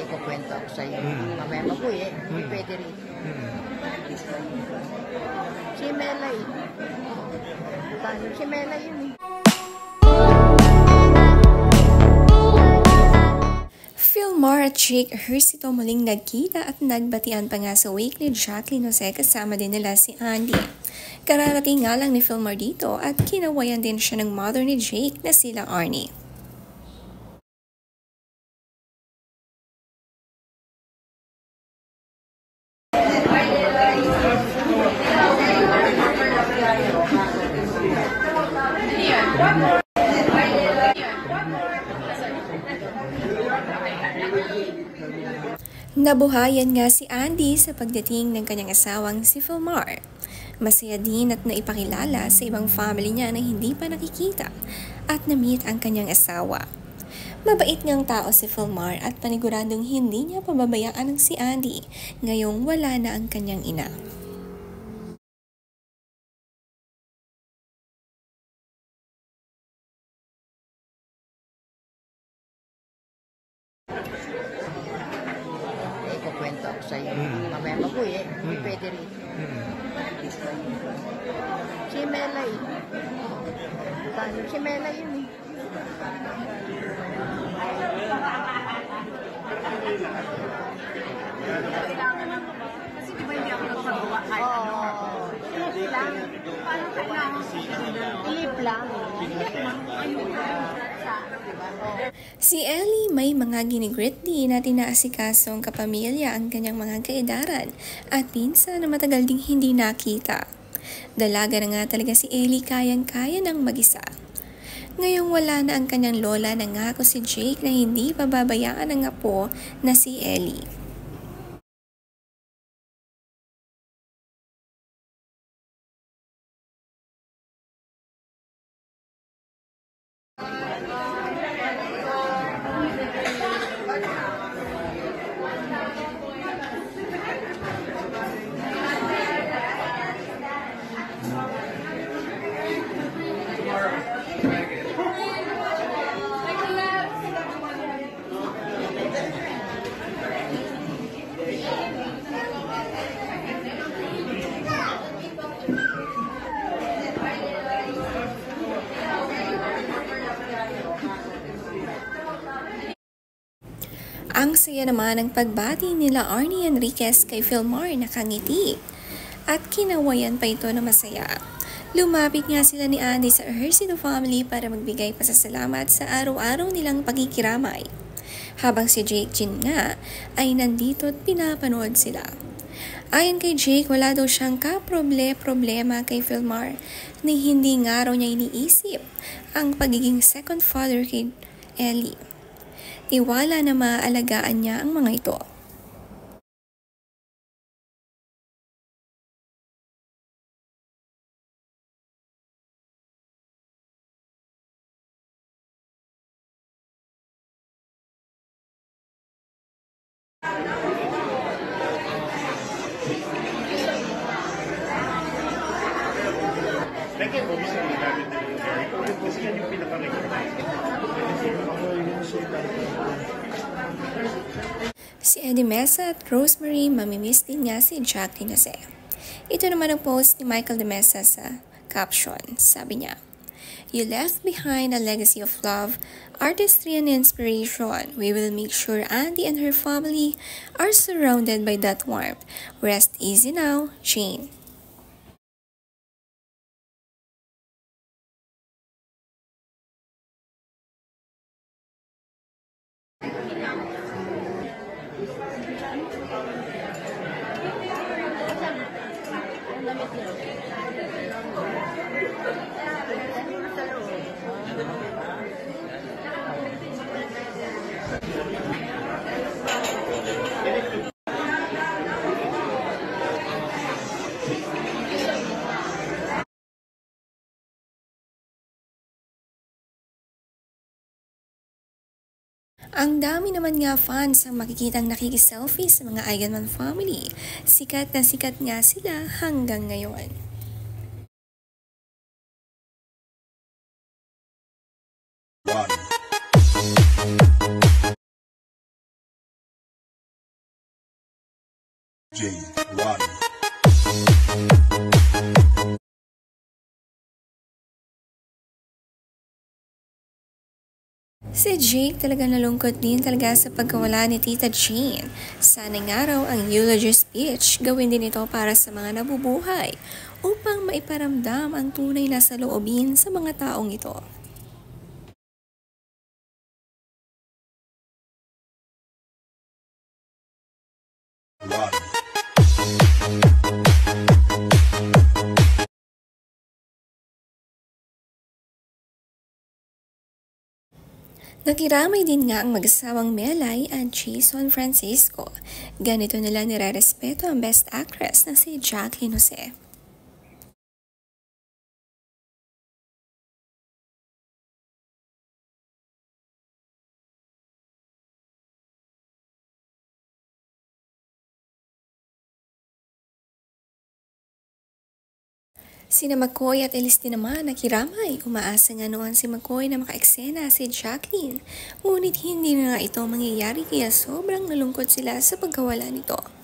Ikukwento ako sa'yo. Mamaya mabuhi, pwede rin. Si Melay. Si Melay yun eh. Philmar at Jake Ejercito muling nagkita at nagbatian pa nga sa wake ni Jacqueline Jose kasama din nila si Andy. Kararating nga lang ni Philmar dito at kinawayan din siya ng mother ni Jake na sila Arnie. Nabuhayan nga si Andy sa pagdating ng kanyang asawang si Philmar. Masaya din at naipakilala sa ibang family niya na hindi pa nakikita at na-meet ang kanyang asawa. Mabait ngang tao si Philmar at paniguradong hindi niya pababayaan ng si Andy ngayong wala na ang kanyang ina. Ikukwento ako sa'yo. Mamaya mabuhi, pwede rin. Si Melay. Si Melay yun eh. Kasi di ba hindi ako nakagawa kahit ano? Ilip lang. Parang kailangan Ilip lang. Si Ellie may mga ginigrit din na tinaasikasong kapamilya ang kanyang mga kaedaran at pinsan na matagal ding hindi nakita. Dalaga na nga talaga si Ellie, kayang-kaya ng mag-isa. Ngayong wala na ang kanyang lola, nangako si Jake na hindi pababayaan ang apo na si Ellie. Ang saya naman ng pagbati nila Arnie Enriquez kay Philmar, nakangiti at kinawayan pa ito na masaya. Lumapit nga sila ni Andy sa Ejercito family para magbigay pasasalamat sa araw-araw nilang pagkikiramay. Habang si Jake Jean nga ay nandito at pinapanood sila. Ayon kay Jake, wala daw siyang problema kay Philmar na hindi nga raw niya iniisip ang pagiging second father kay Ellie. Tiwala na maaalagaan niya ang mga ito. Si Eddie Mesa at Rosemary, mamimiss din niya si Jacqueline Jose. Ito naman ang post ni Michael De Mesa sa caption. Sabi niya, "You left behind a legacy of love, artistry, and inspiration. We will make sure Andy and her family are surrounded by that warmth. Rest easy now, Jane." Ang dami naman nga fans ang makikitang nakikiselfie sa mga Eigenman family. Sikat na sikat nga sila hanggang ngayon. J1. Si Jake talaga nalungkot din talaga sa pagkawala ni Tita Jane. Sana nga raw ang eulogy speech gawin din ito para sa mga nabubuhay upang maiparamdam ang tunay na saloobin sa mga taong ito. Nakiramay din nga ang mag-asawang Melay at Jason Francisco. Ganito nila nirerespeto ang Best Actress na si Jacqueline Jose. Sina McCoy at Elise naman nakiramay. Umaasa nga noon si McCoy na maka-eksena si Jacqueline. Ngunit hindi na nga ito mangyayari kaya sobrang nalungkot sila sa pagkawala nito.